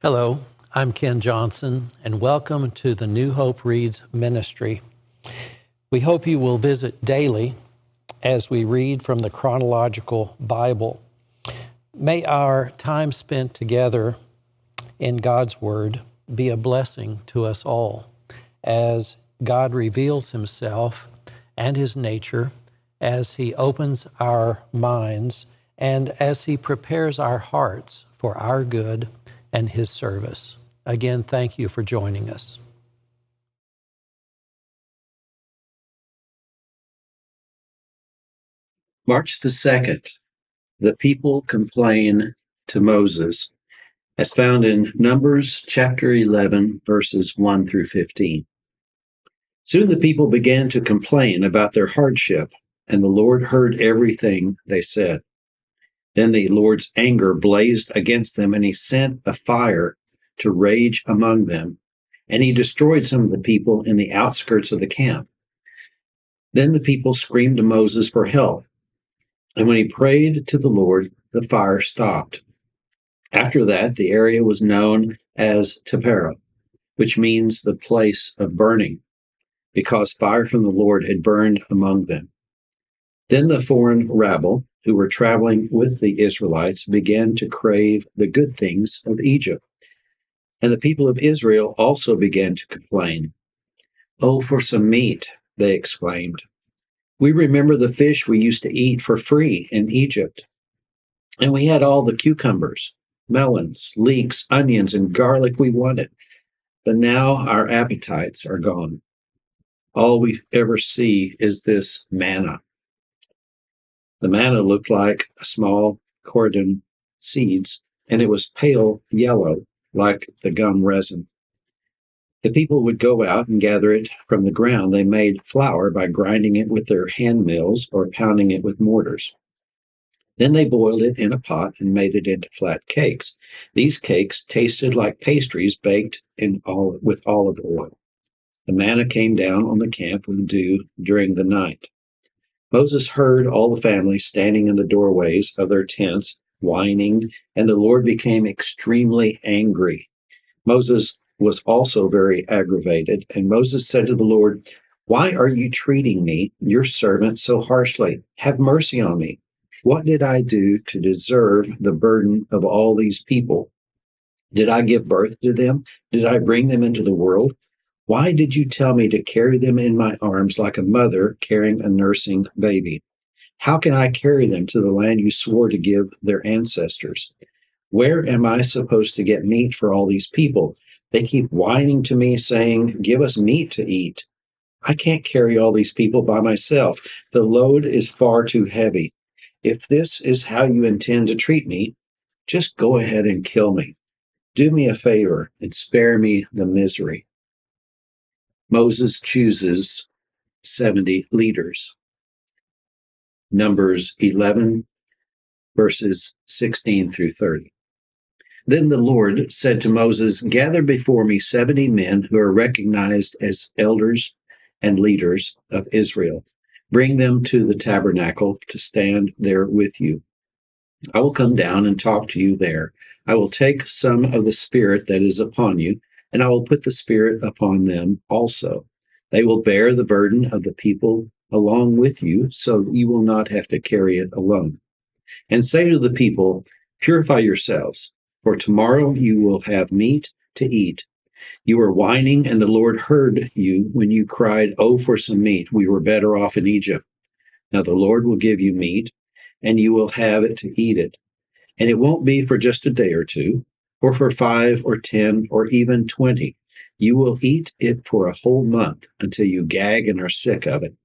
Hello, I'm Ken Johnson, and welcome to the New Hope Reads ministry. We hope you will visit daily as we read from the Chronological Bible. May our time spent together in God's Word be a blessing to us all as God reveals Himself and His nature, as He opens our minds, and as He prepares our hearts for our good and His service. Again, thank you for joining us. March the 2nd, the people complain to Moses, as found in Numbers chapter 11, verses 1 through 15. Soon the people began to complain about their hardship, and the Lord heard everything they said. Then the Lord's anger blazed against them, and He sent a fire to rage among them, and He destroyed some of the people in the outskirts of the camp. Then the people screamed to Moses for help. And when he prayed to the Lord, the fire stopped. After that, the area was known as Taberah, which means the place of burning, because fire from the Lord had burned among them. Then the foreign rabble, who were traveling with the Israelites, began to crave the good things of Egypt. And the people of Israel also began to complain. "Oh, for some meat," they exclaimed. "We remember the fish we used to eat for free in Egypt. And we had all the cucumbers, melons, leeks, onions, and garlic we wanted. But now our appetites are gone. All we ever see is this manna." The manna looked like small cordon seeds, and it was pale yellow like the gum resin. The people would go out and gather it from the ground. They made flour by grinding it with their hand mills or pounding it with mortars. Then they boiled it in a pot and made it into flat cakes. These cakes tasted like pastries baked with olive oil. The manna came down on the camp with dew during the night. Moses heard all the families standing in the doorways of their tents, whining, and the Lord became extremely angry. Moses was also very aggravated, and Moses said to the Lord, "Why are you treating me, your servant, so harshly? Have mercy on me. What did I do to deserve the burden of all these people? Did I give birth to them? Did I bring them into the world? Why did you tell me to carry them in my arms like a mother carrying a nursing baby? How can I carry them to the land you swore to give their ancestors? Where am I supposed to get meat for all these people? They keep whining to me, saying, 'Give us meat to eat.' I can't carry all these people by myself. The load is far too heavy. If this is how you intend to treat me, just go ahead and kill me. Do me a favor and spare me the misery." Moses chooses 70 leaders. Numbers 11, verses 16 through 30. Then the Lord said to Moses, "Gather before me 70 men who are recognized as elders and leaders of Israel. Bring them to the tabernacle to stand there with you. I will come down and talk to you there. I will take some of the Spirit that is upon you, and I will put the Spirit upon them also. They will bear the burden of the people along with you, so you will not have to carry it alone. And say to the people, 'Purify yourselves, for tomorrow you will have meat to eat.' You were whining, and the Lord heard you when you cried, 'Oh, for some meat. We were better off in Egypt.' Now the Lord will give you meat, and you will have it to eat it. And it won't be for just a day or two, or for 5 or 10 or even 20. You will eat it for a whole month until you gag and are sick of it.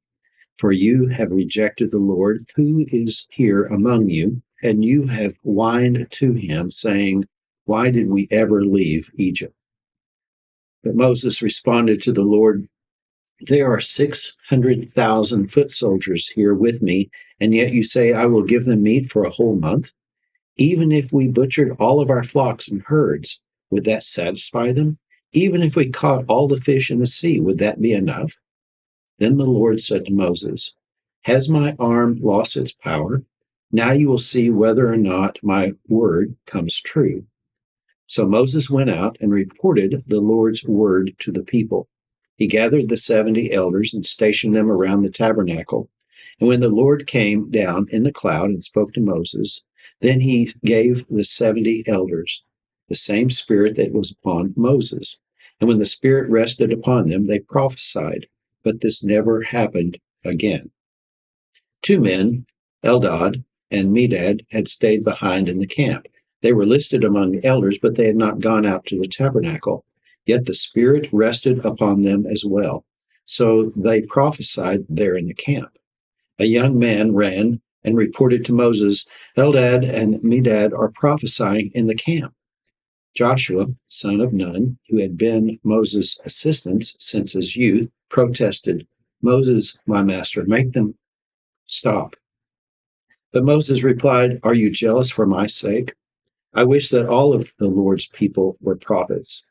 For you have rejected the Lord who is here among you, and you have whined to him, saying, 'Why did we ever leave Egypt?'" But Moses responded to the Lord, "There are 600,000 foot soldiers here with me, and yet you say I will give them meat for a whole month? Even if we butchered all of our flocks and herds, would that satisfy them? Even if we caught all the fish in the sea, would that be enough?" Then the Lord said to Moses, "Has my arm lost its power? Now you will see whether or not my word comes true. So Moses went out and reported the Lord's word to the people. He gathered the 70 elders and stationed them around the tabernacle. And when the Lord came down in the cloud and spoke to Moses, then he gave the 70 elders the same spirit that was upon Moses. And when the spirit rested upon them, they prophesied. But this never happened again. 2 men, Eldad and Medad, had stayed behind in the camp. They were listed among the elders, but they had not gone out to the tabernacle. Yet the Spirit rested upon them as well. So they prophesied there in the camp. A young man ran and reported to Moses, Eldad and Medad are prophesying in the camp. Joshua, son of Nun, who had been Moses' assistant since his youth, protested, Moses, my master, make them stop. But Moses replied, are you jealous for my sake? I wish that all of the Lord's people were prophets,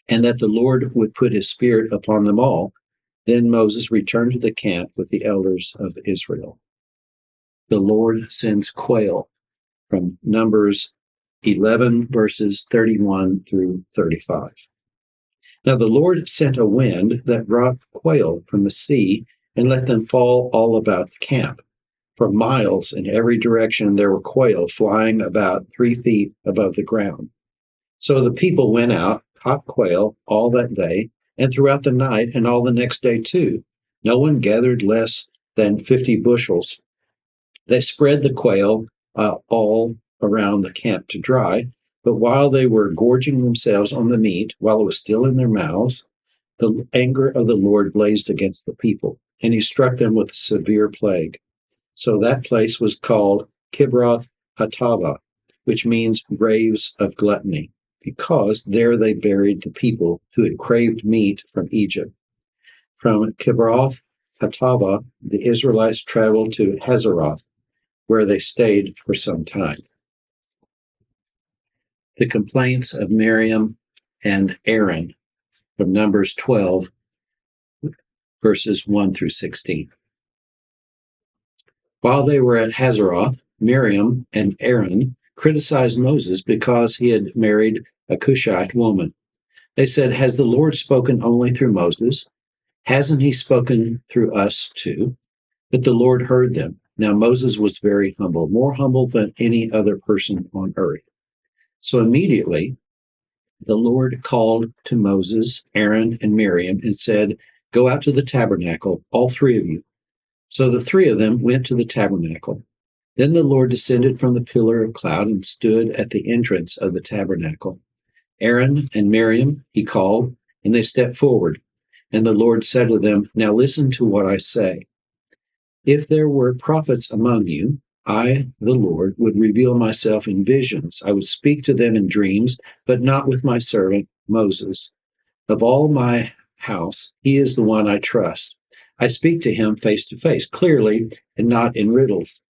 and that the Lord would put his spirit upon them all. Then Moses returned to the camp with the elders of Israel. The Lord sends quail, from Numbers 11, verses 31 through 35. Now the Lord sent a wind that brought quail from the sea and let them fall all about the camp. For miles in every direction there were quail flying about 3 feet above the ground. So the people went out, caught quail all that day, and throughout the night and all the next day too. No one gathered less than 50 bushels. They spread the quail all around the camp to dry, but while they were gorging themselves on the meat, while it was still in their mouths, the anger of the Lord blazed against the people, and he struck them with a severe plague. So that place was called Kibroth Hattaavah, which means graves of gluttony, because there they buried the people who had craved meat from Egypt. From Kibroth Hattaavah, the Israelites traveled to Hazeroth, where they stayed for some time. The complaints of Miriam and Aaron from Numbers 12, verses 1 through 16. While they were at Hazeroth, Miriam and Aaron criticized Moses because he had married a Cushite woman. They said, has the Lord spoken only through Moses? Hasn't he spoken through us too? But the Lord heard them. Now Moses was very humble, more humble than any other person on earth. So immediately the Lord called to Moses, Aaron, and Miriam and said, go out to the tabernacle, all 3 of you. So the 3 of them went to the tabernacle. Then the Lord descended from the pillar of cloud and stood at the entrance of the tabernacle. Aaron and Miriam he called, and they stepped forward. And the Lord said to them, now listen to what I say. If there were prophets among you, I, the Lord, would reveal myself in visions. I would speak to them in dreams, but not with my servant Moses. Of all my house, he is the one I trust. I speak to him face to face, clearly, and not in riddles.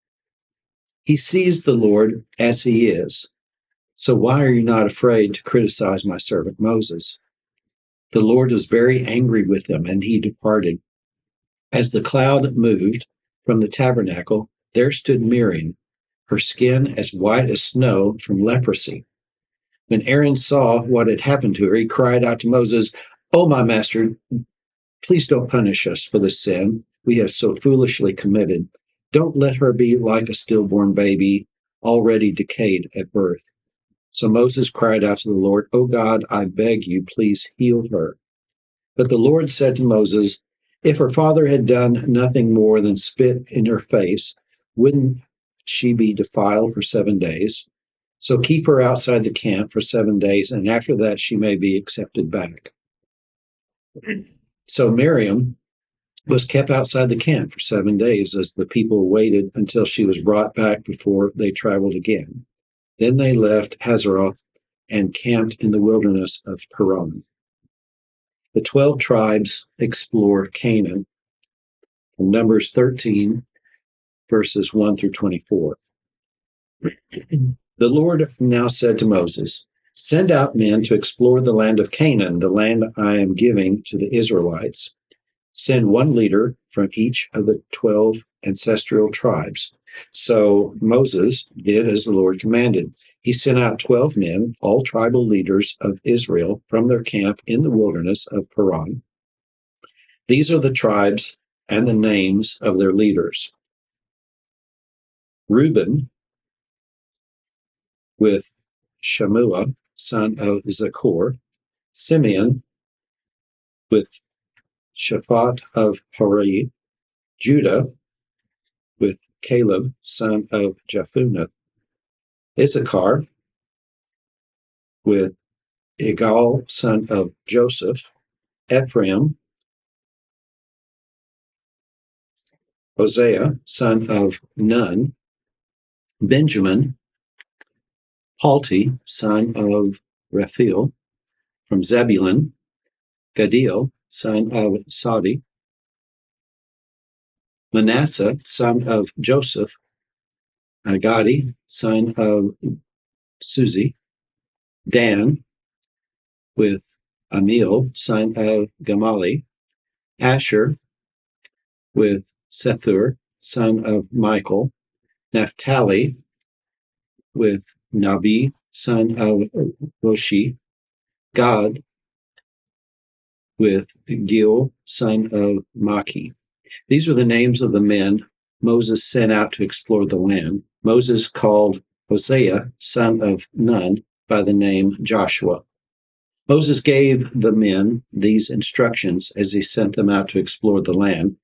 He sees the Lord as he is. So why are you not afraid to criticize my servant Moses? The Lord was very angry with him, and he departed. As the cloud moved from the tabernacle, there stood Miriam, her skin as white as snow from leprosy. When Aaron saw what had happened to her, he cried out to Moses, oh, my master, please don't punish us for the sin we have so foolishly committed. Don't let her be like a stillborn baby, already decayed at birth. So Moses cried out to the Lord, oh God, I beg you, please heal her. But the Lord said to Moses, if her father had done nothing more than spit in her face, wouldn't she be defiled for 7 days? So keep her outside the camp for 7 days, and after that she may be accepted back. So Miriam was kept outside the camp for 7 days as the people waited until she was brought back before they traveled again. Then they left Hazeroth and camped in the wilderness of Paran. The 12 tribes explore Canaan from Numbers 13, verses 1 through 24. The Lord now said to Moses, send out men to explore the land of Canaan, the land I am giving to the Israelites. Send 1 leader from each of the 12 ancestral tribes. So Moses did as the Lord commanded. he sent out 12 men, all tribal leaders of Israel, from their camp in the wilderness of Paran. These are the tribes and the names of their leaders. Reuben, with Shammua, son of Zaccur. Simeon, with Shaphat of Hori. Judah, with Caleb, son of Jephunneh. Issachar, with Igal, son of Joseph. Ephraim, Hosea, son of Nun. Benjamin, Palti, son of Raphael. From Zebulun, Gadiel, son of Sadi. Manasseh, son of Joseph. Agadi, son of Suzi. Dan, with Amiel, son of Gamali. Asher, with Sethur, son of Michael. Naphtali, with Nabi, son of Roshi. Gad, with Gil, son of Maki. These are the names of the men Moses sent out to explore the land. Moses called Hosea, son of Nun, by the name Joshua. Moses gave the men these instructions as he sent them out to explore the land.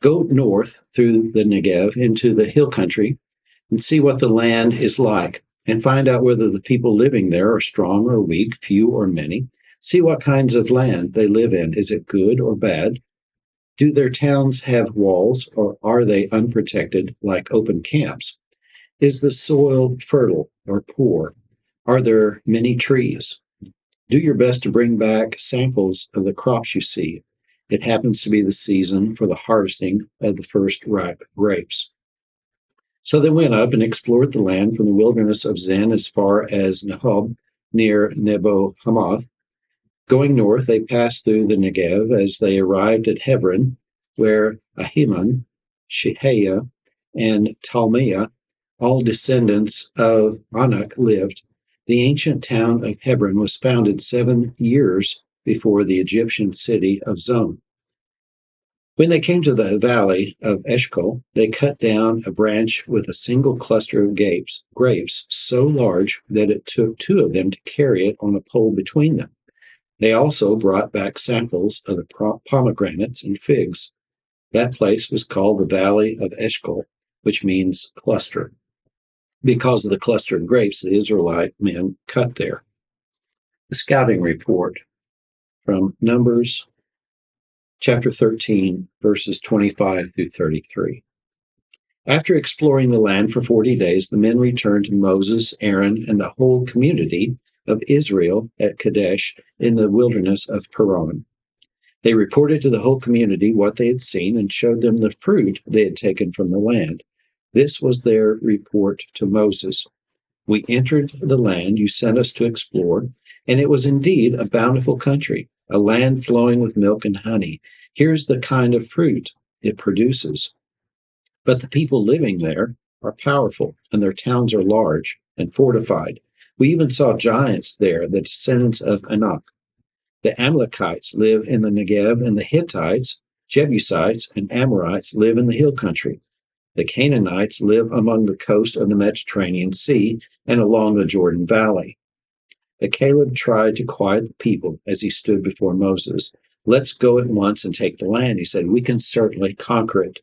Go north through the Negev into the hill country and see what the land is like, and find out whether the people living there are strong or weak, few or many. See what kinds of land they live in. Is it good or bad? Do their towns have walls, or are they unprotected like open camps? Is the soil fertile or poor? Are there many trees? Do your best to bring back samples of the crops you see. It happens to be the season for the harvesting of the first ripe grapes. So they went up and explored the land from the wilderness of Zin as far as Nehob, near Nebo Hamath. Going north, they passed through the Negev as they arrived at Hebron, where Ahiman, Shehiah, and Talmiah, all descendants of Anak, lived. The ancient town of Hebron was founded 7 years before the Egyptian city of Zon. When they came to the valley of Eshcol, they cut down a branch with a single cluster of grapes so large that it took 2 of them to carry it on a pole between them. They also brought back samples of the pomegranates and figs. That place was called the Valley of Eshcol, which means cluster, because of the cluster of grapes the Israelite men cut there. The scouting report from Numbers chapter 13, verses 25 through 33. After exploring the land for 40 days, the men returned to Moses, Aaron, and the whole community of Israel at Kadesh in the wilderness of Paran. They reported to the whole community what they had seen and showed them the fruit they had taken from the land. This was their report to Moses. We entered the land you sent us to explore, and it was indeed a bountiful country, a land flowing with milk and honey. Here's the kind of fruit it produces. But the people living there are powerful, and their towns are large and fortified. We even saw giants there, the descendants of Anak. The Amalekites live in the Negev, and the Hittites, Jebusites, and Amorites live in the hill country. The Canaanites live among the coast of the Mediterranean Sea and along the Jordan Valley. But Caleb tried to quiet the people as he stood before Moses. Let's go at once and take the land, he said. We can certainly conquer it.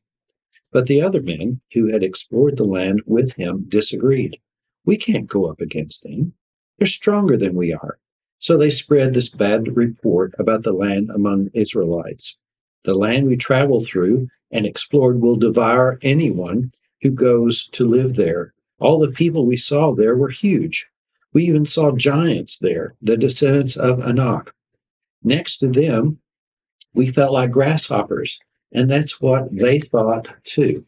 But the other men who had explored the land with him disagreed. We can't go up against them. They're stronger than we are. So they spread this bad report about the land among Israelites. The land we traveled through and explored will devour anyone who goes to live there. All the people we saw there were huge. We even saw giants there, the descendants of Anak. Next to them, we felt like grasshoppers, and that's what they thought too.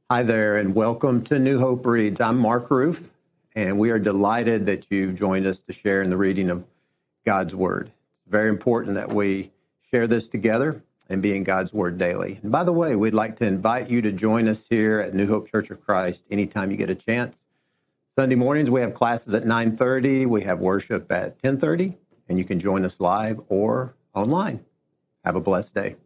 Hi there, and welcome to New Hope Reads. I'm Mark Ruff, and we are delighted that you've joined us to share in the reading of God's Word. It's very important that we share this together, and be in God's Word daily. And by the way, we'd like to invite you to join us here at New Hope Church of Christ anytime you get a chance. Sunday mornings, we have classes at 9:30. We have worship at 10:30, and you can join us live or online. Have a blessed day.